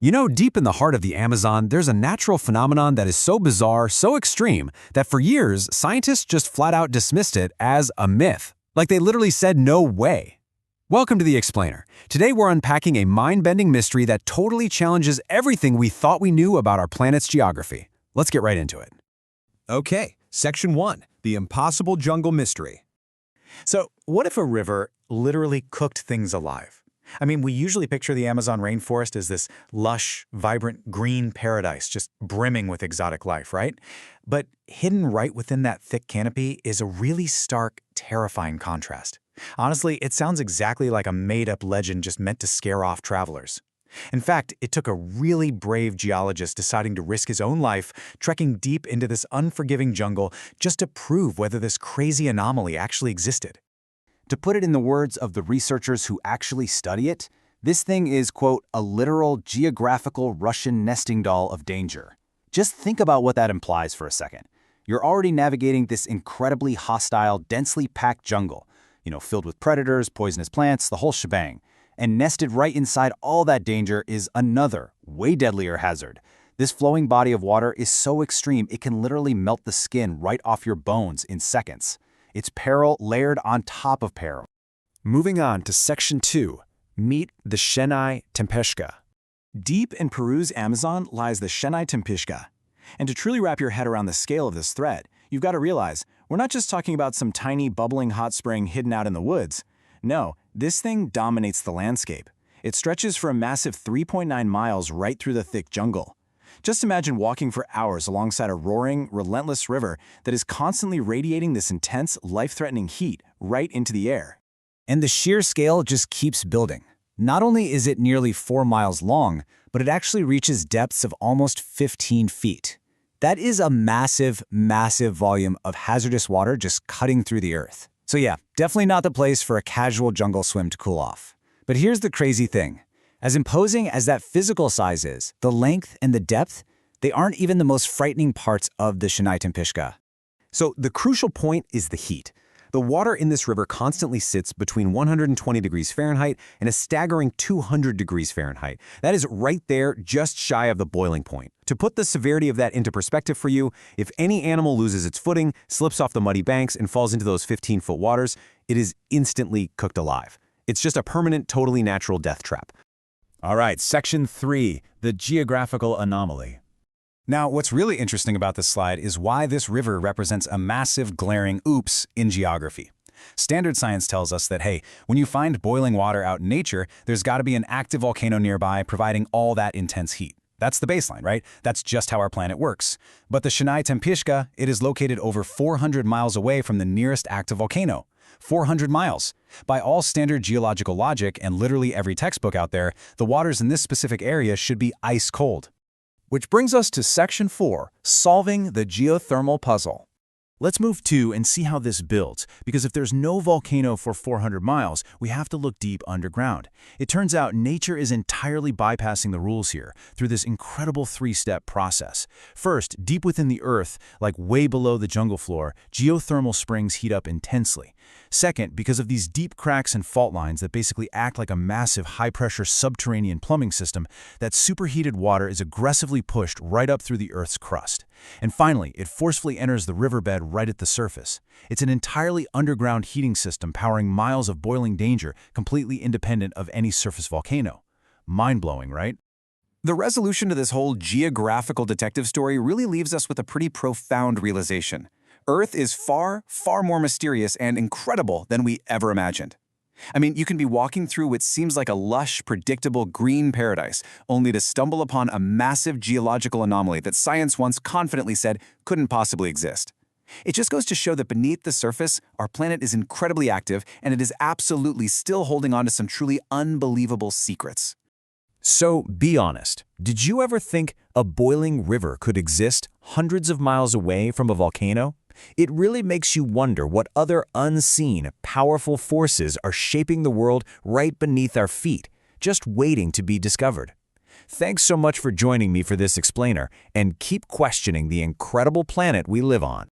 You know, deep in the heart of the Amazon, there's a natural phenomenon that is so bizarre, so extreme, that for years, scientists just flat out dismissed it as a myth. Like they literally said, no way. Welcome to The Explainer. Today we're unpacking a mind-bending mystery that totally challenges everything we thought we knew about our planet's geography. Let's get right into it. Okay, Section 1, the impossible jungle mystery. So, what if a river literally cooked things alive? I mean, we usually picture the Amazon rainforest as this lush, vibrant, green paradise just brimming with exotic life, right? But hidden right within that thick canopy is a really stark, terrifying contrast. Honestly, it sounds exactly like a made-up legend just meant to scare off travelers. In fact, it took a really brave geologist deciding to risk his own life, trekking deep into this unforgiving jungle just to prove whether this crazy anomaly actually existed. To put it in the words of the researchers who actually study it, this thing is, quote, a literal geographical Russian nesting doll of danger. Just think about what that implies for a second. You're already navigating this incredibly hostile, densely packed jungle, filled with predators, poisonous plants, the whole shebang. And nested right inside all that danger is another, way deadlier hazard. This flowing body of water is so extreme it can literally melt the skin right off your bones in seconds. It's peril layered on top of peril. Moving on to Section 2, meet the Shanay-Timpishka. Deep in Peru's Amazon lies the Shanay-Timpishka. And to truly wrap your head around the scale of this threat, you've got to realize, we're not just talking about some tiny bubbling hot spring hidden out in the woods. No, this thing dominates the landscape. It stretches for a massive 3.9 miles right through the thick jungle. Just imagine walking for hours alongside a roaring, relentless river that is constantly radiating this intense, life-threatening heat right into the air. And the sheer scale just keeps building. Not only is it nearly 4 miles long, but it actually reaches depths of almost 15 feet. That is a massive, massive volume of hazardous water just cutting through the earth. So yeah, definitely not the place for a casual jungle swim to cool off. But here's the crazy thing. As imposing as that physical size is, the length and the depth, they aren't even the most frightening parts of the Shanay-Timpishka. So the crucial point is the heat. The water in this river constantly sits between 120 degrees Fahrenheit and a staggering 200 degrees Fahrenheit. That is right there, just shy of the boiling point. To put the severity of that into perspective for you, if any animal loses its footing, slips off the muddy banks, and falls into those 15-foot waters, it is instantly cooked alive. It's just a permanent, totally natural death trap. All right, Section 3, the geographical anomaly. Now, what's really interesting about this slide is why this river represents a massive, glaring oops in geography. Standard science tells us that, hey, when you find boiling water out in nature, there's got to be an active volcano nearby providing all that intense heat. That's the baseline, right? That's just how our planet works. But the Shanay-Timpishka, it is located over 400 miles away from the nearest active volcano. 400 miles. By all standard geological logic and literally every textbook out there, the waters in this specific area should be ice cold. Which brings us to Section 4, solving the geothermal puzzle. Let's move to and see how this builds, because if there's no volcano for 400 miles, we have to look deep underground. It turns out nature is entirely bypassing the rules here through this incredible three-step process. First, deep within the earth, like way below the jungle floor, geothermal springs heat up intensely. Second, because of these deep cracks and fault lines that basically act like a massive high-pressure subterranean plumbing system, that superheated water is aggressively pushed right up through the Earth's crust. And finally, it forcefully enters the riverbed right at the surface. It's an entirely underground heating system powering miles of boiling danger, completely independent of any surface volcano. Mind-blowing, right? The resolution to this whole geographical detective story really leaves us with a pretty profound realization. Earth is far, far more mysterious and incredible than we ever imagined. I mean, you can be walking through what seems like a lush, predictable green paradise, only to stumble upon a massive geological anomaly that science once confidently said couldn't possibly exist. It just goes to show that beneath the surface, our planet is incredibly active, and it is absolutely still holding on to some truly unbelievable secrets. So be honest, did you ever think a boiling river could exist hundreds of miles away from a volcano? It really makes you wonder what other unseen, powerful forces are shaping the world right beneath our feet, just waiting to be discovered. Thanks so much for joining me for this explainer, and keep questioning the incredible planet we live on.